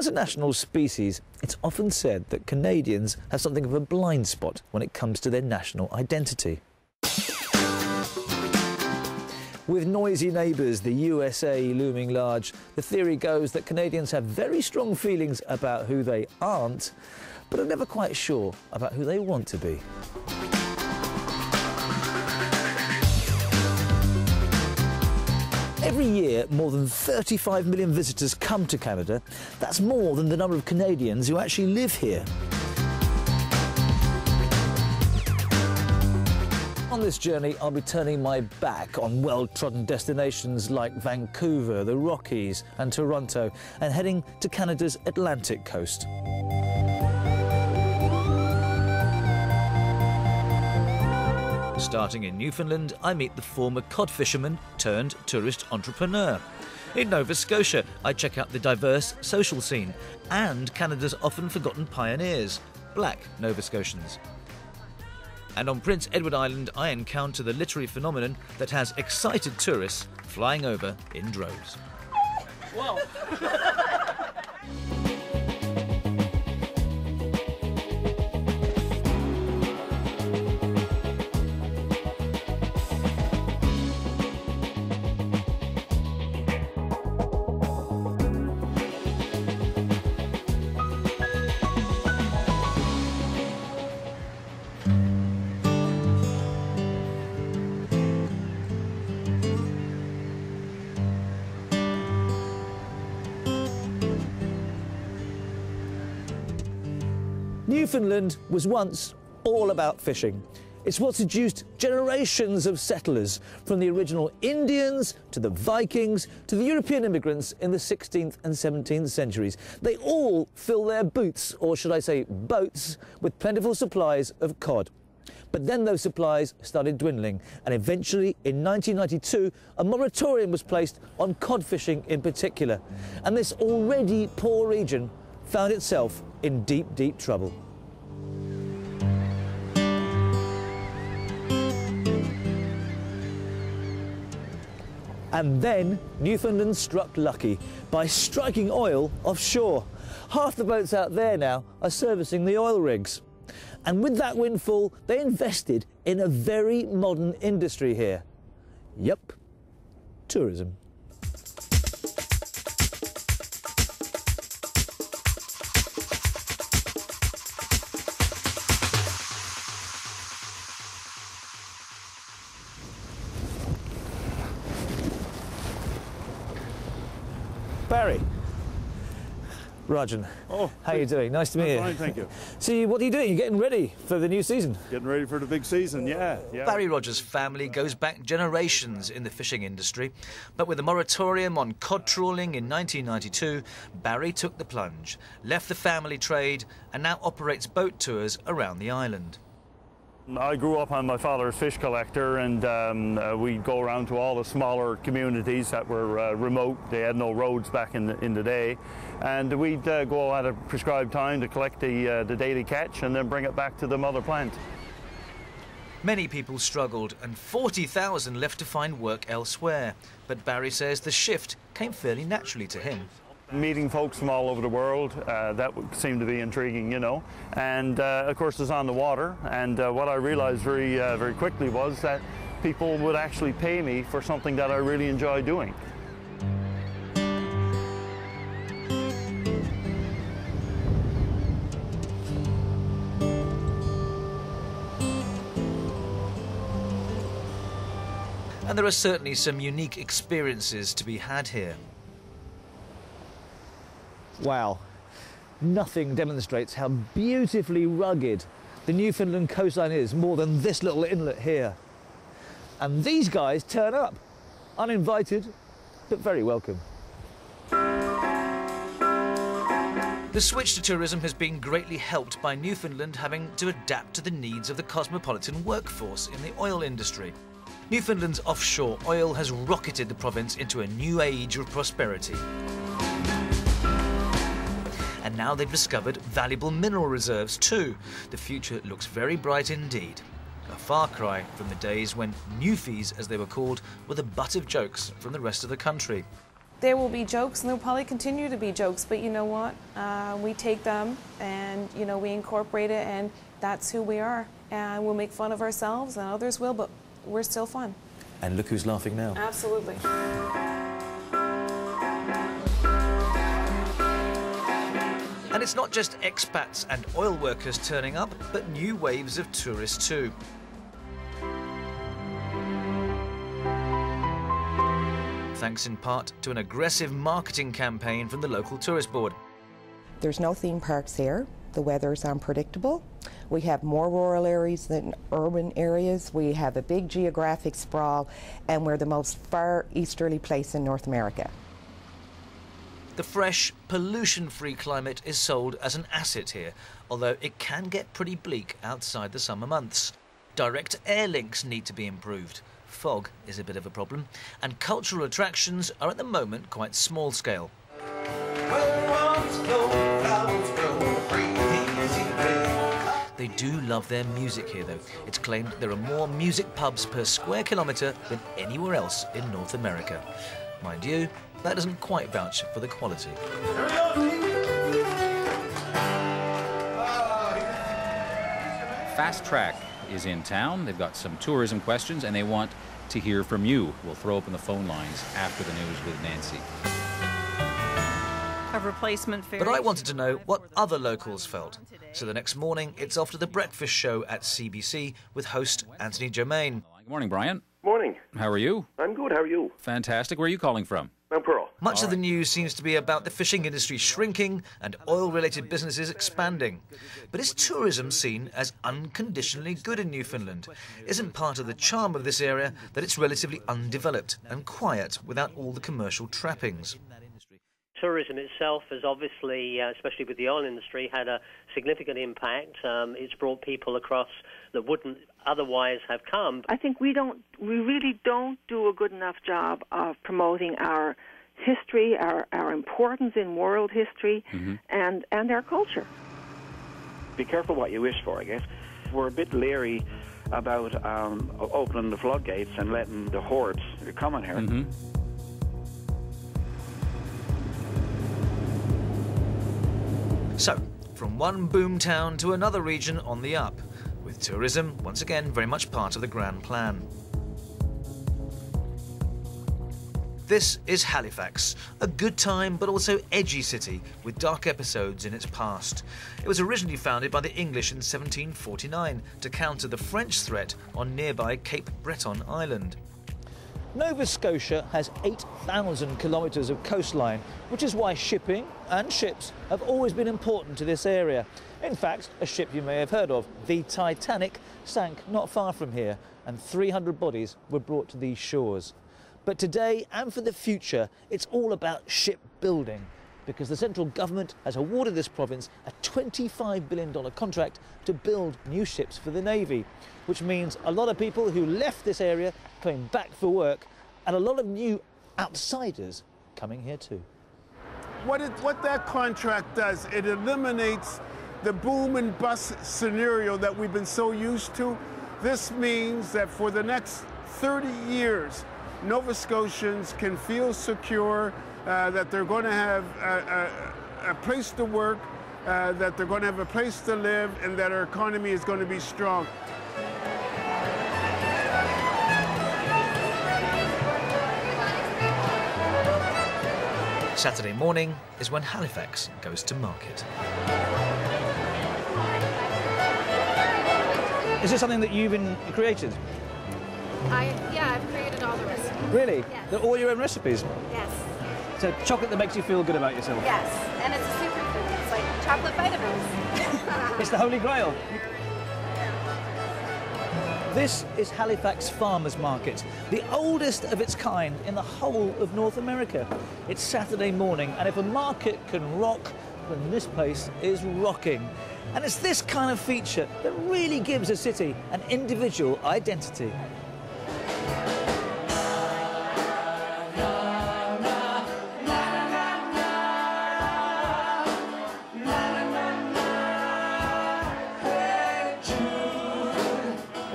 As a national species, it's often said that Canadians have something of a blind spot when it comes to their national identity. With noisy neighbours, the USA looming large, the theory goes that Canadians have very strong feelings about who they aren't, but are never quite sure about who they want to be. Every year, more than 35 million visitors come to Canada. That's more than the number of Canadians who actually live here. On this journey, I'll be turning my back on well-trodden destinations like Vancouver, the Rockies and Toronto, and heading to Canada's Atlantic coast. Starting in Newfoundland, I meet the former cod fisherman turned tourist entrepreneur. In Nova Scotia, I check out the diverse social scene and Canada's often forgotten pioneers, black Nova Scotians. And on Prince Edward Island, I encounter the literary phenomenon that has excited tourists flying over in droves. Whoa! Newfoundland was once all about fishing. It's what seduced generations of settlers, from the original Indians to the Vikings to the European immigrants in the 16th and 17th centuries. They all fill their boots, or should I say boats, with plentiful supplies of cod. But then those supplies started dwindling, and eventually in 1992 a moratorium was placed on cod fishing in particular, and this already poor region found itself in deep, deep trouble. And then Newfoundland struck lucky by striking oil offshore. Half the boats out there now are servicing the oil rigs. And with that windfall, they invested in a very modern industry here. Yep, tourism. Barry. Rajan. Oh, how are you doing? Nice to meet you. Fine, thank you. See, what are you doing? You're getting ready for the new season. Getting ready for the big season, yeah. Barry Rogers' family goes back generations in the fishing industry, but with a moratorium on cod trawling in 1992, Barry took the plunge, left the family trade, and now operates boat tours around the island. I grew up on my father's fish collector, and we'd go around to all the smaller communities that were remote. They had no roads back in the day, and we'd go at a prescribed time to collect the daily catch and then bring it back to the mother plant. Many people struggled, and 40,000 left to find work elsewhere, but Barry says the shift came fairly naturally to him. Meeting folks from all over the world, that seemed to be intriguing, you know. And of course it's on the water, and what I realized very quickly was that people would actually pay me for something that I really enjoy doing. And there are certainly some unique experiences to be had here. Wow, nothing demonstrates how beautifully rugged the Newfoundland coastline is more than this little inlet here. And these guys turn up, uninvited, but very welcome. The switch to tourism has been greatly helped by Newfoundland having to adapt to the needs of the cosmopolitan workforce in the oil industry. Newfoundland's offshore oil has rocketed the province into a new age of prosperity. And now they've discovered valuable mineral reserves too. The future looks very bright indeed. A far cry from the days when Newfies, as they were called, were the butt of jokes from the rest of the country. There will be jokes, and there will probably continue to be jokes, but you know what? We take them and, you know, we incorporate it, and that's who we are. And we'll make fun of ourselves, and others will, but we're still fun. And look who's laughing now. Absolutely. And it's not just expats and oil workers turning up, but new waves of tourists too. Thanks in part to an aggressive marketing campaign from the local tourist board. There's no theme parks here. The weather is unpredictable. We have more rural areas than urban areas. We have a big geographic sprawl, and we're the most far easterly place in North America. The fresh, pollution-free climate is sold as an asset here, although it can get pretty bleak outside the summer months. Direct air links need to be improved. Fog is a bit of a problem, and cultural attractions are at the moment quite small scale. They do love their music here, though. It's claimed there are more music pubs per square kilometre than anywhere else in North America. Mind you, that doesn't quite vouch for the quality. Fast Track is in town. They've got some tourism questions, and they want to hear from you. We'll throw open the phone lines after the news with Nancy. A replacement ferry. But I wanted to know what other locals felt. So the next morning, it's off to the breakfast show at CBC with host Anthony Germain. Good morning, Brian. Morning. How are you? I'm good. How are you? Fantastic. Where are you calling from? Mount Pearl. Much of the news seems to be about the fishing industry shrinking and oil-related businesses expanding. But is tourism seen as unconditionally good in Newfoundland? Isn't part of the charm of this area that it's relatively undeveloped and quiet without all the commercial trappings? Tourism itself has obviously, especially with the oil industry, had a significant impact. It's brought people across that wouldn't otherwise have come. I think we really don't do a good enough job of promoting our history, our importance in world history, and our culture. Be careful what you wish for, I guess. We're a bit leery about opening the floodgates and letting the hordes come in here. So, from one boom town to another region on the up, with tourism, once again, very much part of the grand plan. This is Halifax, a good time but also edgy city with dark episodes in its past. It was originally founded by the English in 1749 to counter the French threat on nearby Cape Breton Island. Nova Scotia has 8,000 kilometres of coastline, which is why shipping and ships have always been important to this area. In fact, a ship you may have heard of, the Titanic, sank not far from here, and 300 bodies were brought to these shores. But today, and for the future, it's all about shipbuilding, because the central government has awarded this province a $25 billion contract to build new ships for the Navy, which means a lot of people who left this area coming back for work, and a lot of new outsiders coming here too. What that contract does, it eliminates the boom and bust scenario that we've been so used to. This means that for the next 30 years, Nova Scotians can feel secure that they're going to have a place to work, that they're going to have a place to live, and that our economy is going to be strong. Saturday morning is when Halifax goes to market. Is this something that you've created? Yeah, I've created all the recipes. Really? Yes. They're all your own recipes? Yes. So chocolate that makes you feel good about yourself? Yes, and it's a superfood. It's like chocolate vitamins. It's the Holy Grail. This is Halifax Farmers Market, the oldest of its kind in the whole of North America. It's Saturday morning, and if a market can rock, then this place is rocking. And it's this kind of feature that really gives a city an individual identity.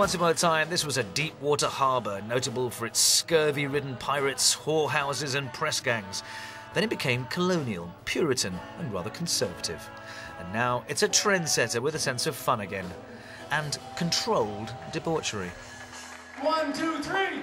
Once upon a time, this was a deep-water harbour, notable for its scurvy-ridden pirates, whorehouses and press gangs. Then it became colonial, Puritan and rather conservative. And now it's a trendsetter with a sense of fun again. And controlled debauchery. 1, 2, 3.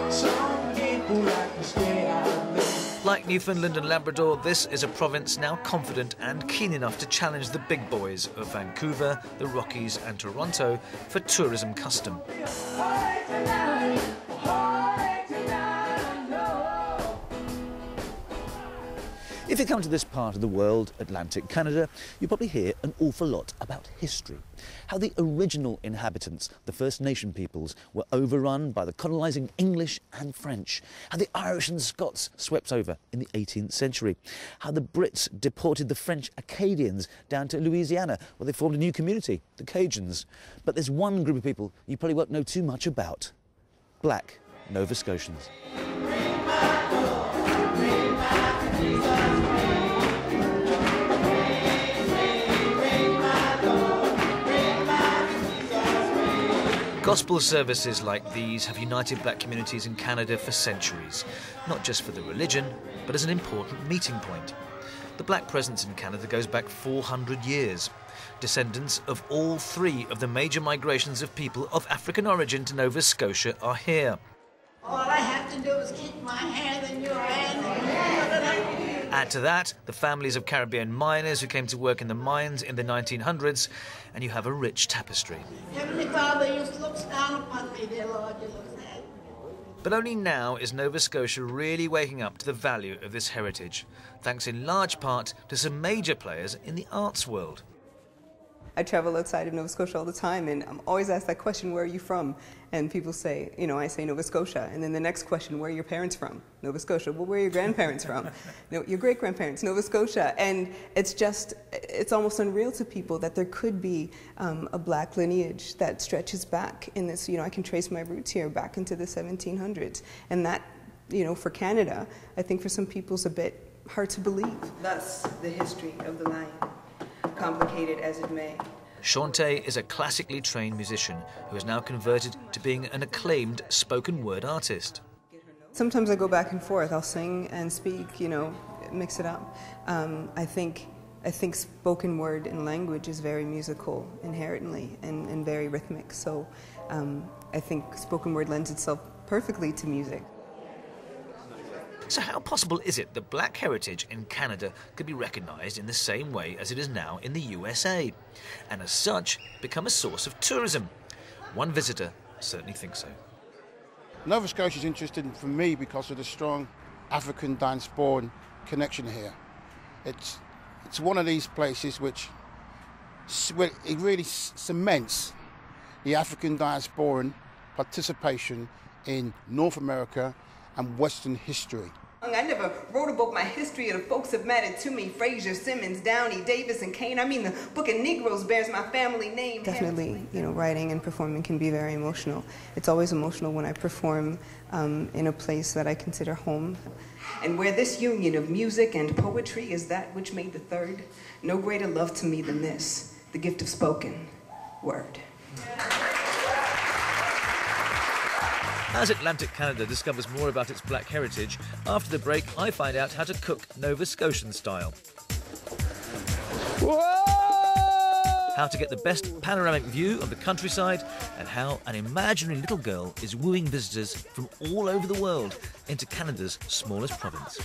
Some people like to stay out late. Like Newfoundland and Labrador, this is a province now confident and keen enough to challenge the big boys of Vancouver, the Rockies and Toronto for tourism custom. If you come to this part of the world, Atlantic Canada, you probably hear an awful lot about history. How the original inhabitants, the First Nation peoples, were overrun by the colonising English and French. How the Irish and Scots swept over in the 18th century. How the Brits deported the French Acadians down to Louisiana, where they formed a new community, the Cajuns. But there's one group of people you probably won't know too much about. Black Nova Scotians. Gospel services like these have united black communities in Canada for centuries, not just for the religion, but as an important meeting point. The black presence in Canada goes back 400 years. Descendants of all three of the major migrations of people of African origin to Nova Scotia are here. All I have to do is kick my hair, then you're Add to that the families of Caribbean miners who came to work in the mines in the 1900s, and you have a rich tapestry. Heavenly Father, you look down upon me, dear Lord, you look sad. But only now is Nova Scotia really waking up to the value of this heritage, thanks in large part to some major players in the arts world. I travel outside of Nova Scotia all the time, and I'm always asked that question, where are you from? And people say, I say Nova Scotia. And then the next question, where are your parents from? Nova Scotia. Well, where are your grandparents from? No, your great-grandparents, Nova Scotia. And it's almost unreal to people that there could be a black lineage that stretches back in this, I can trace my roots here back into the 1700s. And that, for Canada, I think for some people is a bit hard to believe. Thus, the history of the line. Complicated as it may. Shante is a classically trained musician who has now converted to being an acclaimed spoken word artist. Sometimes I go back and forth. I'll sing and speak, mix it up. I think spoken word and language is very musical inherently and very rhythmic. So I think spoken word lends itself perfectly to music. So how possible is it that black heritage in Canada could be recognised in the same way as it is now in the USA, and as such become a source of tourism? One visitor certainly thinks so. Nova Scotia is interesting for me because of the strong African diasporan connection here. It's one of these places which it really cements the African diasporan participation in North America and Western history. I never wrote about my history, or the folks have mattered to me. Fraser, Simmons, Downey, Davis, and Kane. The Book of Negroes bears my family name. Definitely, writing and performing can be very emotional. It's always emotional when I perform in a place that I consider home. And where this union of music and poetry is that which made the third, no greater love to me than this, the gift of spoken word. As Atlantic Canada discovers more about its black heritage, after the break I find out how to cook Nova Scotian style. Whoa! How to get the best panoramic view of the countryside, and how an imaginary little girl is wooing visitors from all over the world into Canada's smallest province.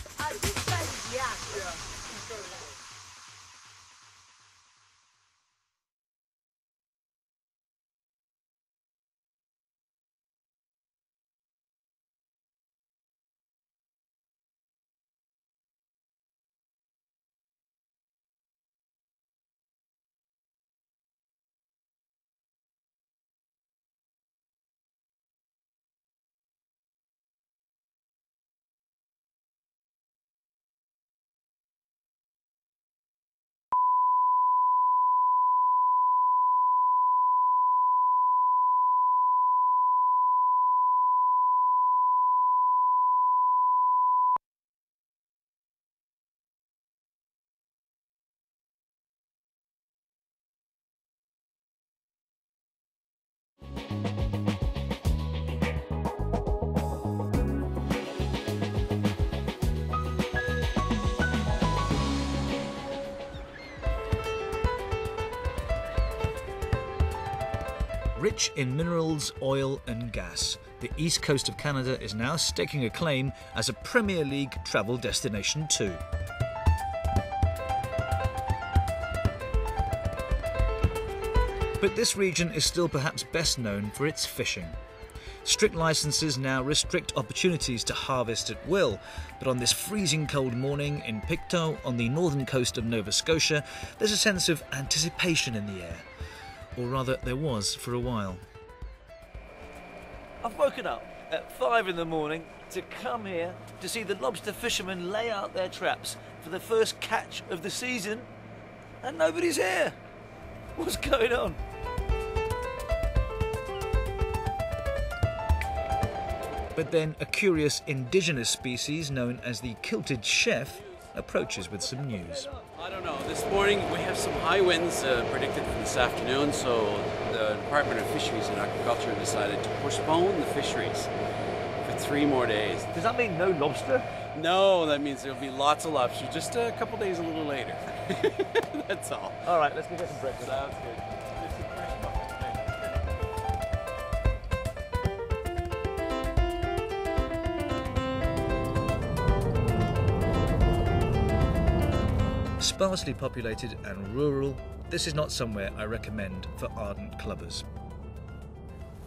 Rich in minerals, oil and gas, the east coast of Canada is now staking a claim as a Premier League travel destination too. But this region is still perhaps best known for its fishing. Strict licences now restrict opportunities to harvest at will, but on this freezing cold morning in Pictou on the northern coast of Nova Scotia, there's a sense of anticipation in the air. Or rather, there was for a while. I've woken up at 5 in the morning to come here to see the lobster fishermen lay out their traps for the first catch of the season, and nobody's here. What's going on? But then a curious indigenous species known as the kilted chef approaches with some news. I don't know. This morning we have some high winds predicted for this afternoon, so the Department of Fisheries and Aquaculture decided to postpone the fisheries for 3 more days. Does that mean no lobster? No, that means there'll be lots of lobster, just a couple days a little later. That's all. All right, let's go get some breakfast. Sounds good. There's some fresh muffins there. Sparsely populated and rural, this is not somewhere I recommend for ardent clubbers.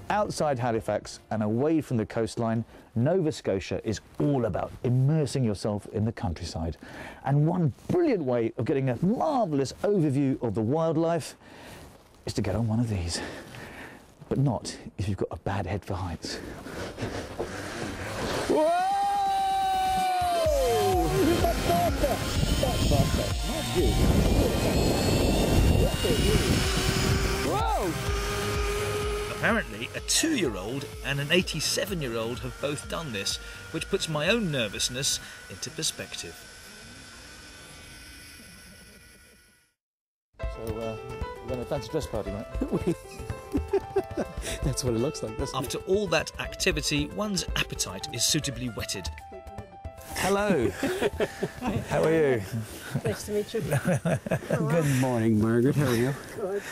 Outside Halifax and away from the coastline, Nova Scotia is all about immersing yourself in the countryside. And one brilliant way of getting a marvellous overview of the wildlife is to get on one of these. But not if you've got a bad head for heights. Whoa! Whoa! Apparently, a 2-year-old and an 87-year-old have both done this, which puts my own nervousness into perspective. So, we're going to a fancy dress party, mate? That's what it looks like, doesn't it? After all that activity, one's appetite is suitably whetted. Hello. How are you? Nice to meet you. Good morning, Margaret. How are you? Good.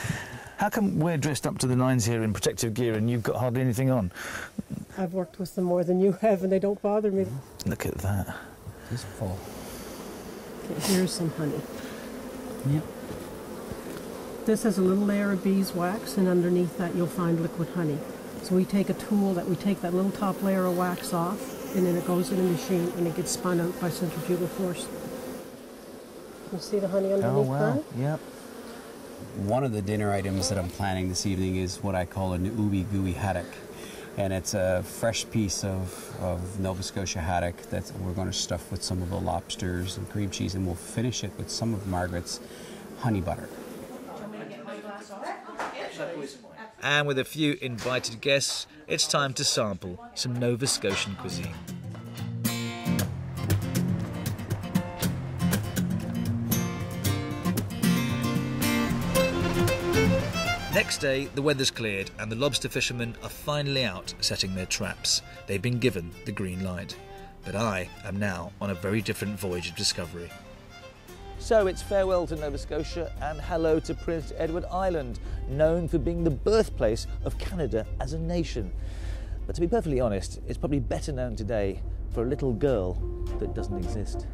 How come we're dressed up to the nines here in protective gear and you've got hardly anything on? I've worked with them more than you have and they don't bother me. Look at that. It's full. Okay, here's some honey. Yep. This has a little layer of beeswax and underneath that you'll find liquid honey. So we take a tool that we take that little top layer of wax off and then it goes in a machine and it gets spun out by centrifugal force. You see the honey underneath? Oh, wow. That? Yep. One of the dinner items that I'm planning this evening is what I call an ooey gooey haddock. And it's a fresh piece of Nova Scotia haddock that we're going to stuff with some of the lobsters and cream cheese, and we'll finish it with some of Margaret's honey butter. And with a few invited guests, it's time to sample some Nova Scotian cuisine. Next day, the weather's cleared and the lobster fishermen are finally out setting their traps. They've been given the green light. But I am now on a very different voyage of discovery. So it's farewell to Nova Scotia and hello to Prince Edward Island, known for being the birthplace of Canada as a nation. But to be perfectly honest, it's probably better known today for a little girl that doesn't exist.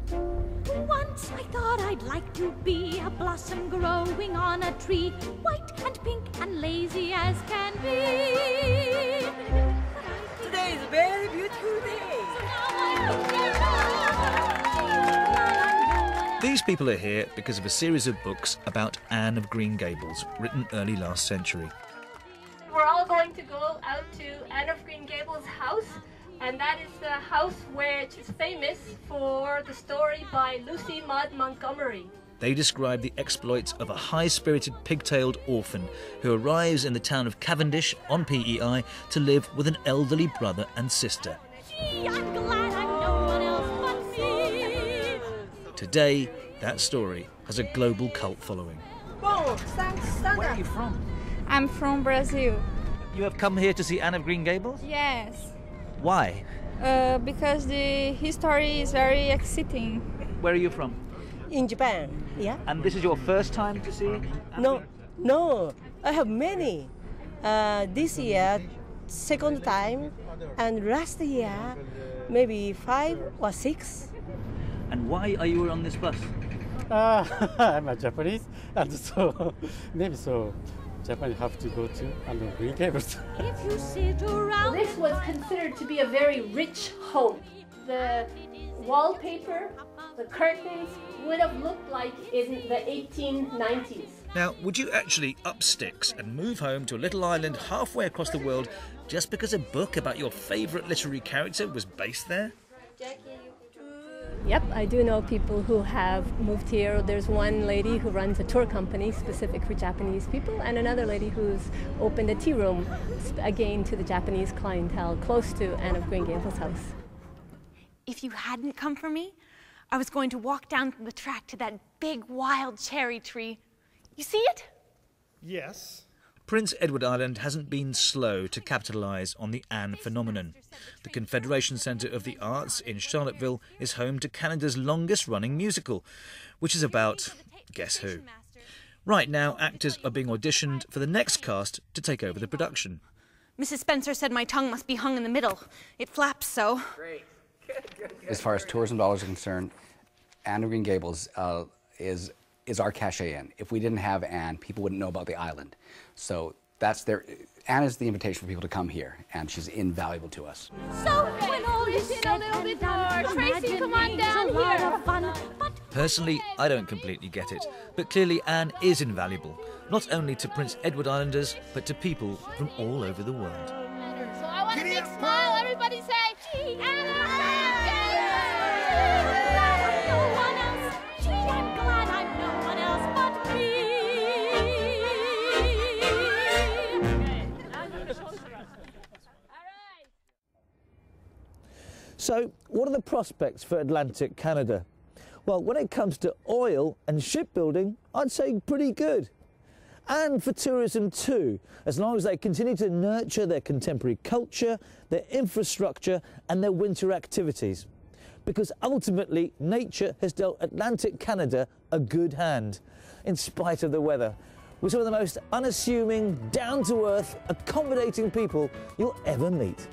Once I thought I'd like to be a blossom growing on a tree, white and pink and lazy as can be. Today is a very beautiful day. These people are here because of a series of books about Anne of Green Gables, written early last century. We're all going to go out to Anne of Green Gables' house, and that is the house which is famous for the story by Lucy Maud Montgomery. They describe the exploits of a high-spirited pigtailed orphan who arrives in the town of Cavendish on PEI to live with an elderly brother and sister. Gee, I'm glad I'm no one else but me. Today, that story has a global cult following. Where are you from? I'm from Brazil. You have come here to see Anne of Green Gables? Yes. Why? Because the history is very exciting. Where are you from? In Japan, yeah. And this is your first time to see? No, I have many. This year, second time, and last year, maybe 5 or 6. And why are you on this bus? I'm a Japanese, and so maybe so Japan have to go to Anne of Green Gables. If you sit around, this was considered to be a very rich home. The wallpaper, the curtains would have looked like in the 1890s. Now, would you actually up sticks and move home to a little island halfway across the world just because a book about your favourite literary character was based there? Yep, I do know people who have moved here. There's one lady who runs a tour company specific for Japanese people, and another lady who's opened a tea room, again to the Japanese clientele, close to Anne of Green Gables' house. If you hadn't come for me, I was going to walk down the track to that big wild cherry tree. You see it? Yes. Prince Edward Island hasn't been slow to capitalise on the Anne phenomenon. The Confederation Centre of the Arts in Charlottesville is home to Canada's longest-running musical, which is about, guess who? Right now, actors are being auditioned for the next cast to take over the production. Mrs. Spencer said my tongue must be hung in the middle. It flaps so. Great. Good. As far as tourism dollars are concerned, Anne of Green Gables is our cachet in. If we didn't have Anne, people wouldn't know about the island. So that's Anne is the invitation for people to come here, and she's invaluable to us. So when all is said a little bit more, Tracy, come on down here. Personally, I don't completely get it, but clearly Anne is invaluable, not only to Prince Edward Islanders, but to people from all over the world. So I want a big smile. Everybody say, Anna! So, what are the prospects for Atlantic Canada? Well, when it comes to oil and shipbuilding, I'd say pretty good. And for tourism too, as long as they continue to nurture their contemporary culture, their infrastructure and their winter activities. Because ultimately, nature has dealt Atlantic Canada a good hand, in spite of the weather, with some of the most unassuming, down-to-earth, accommodating people you'll ever meet.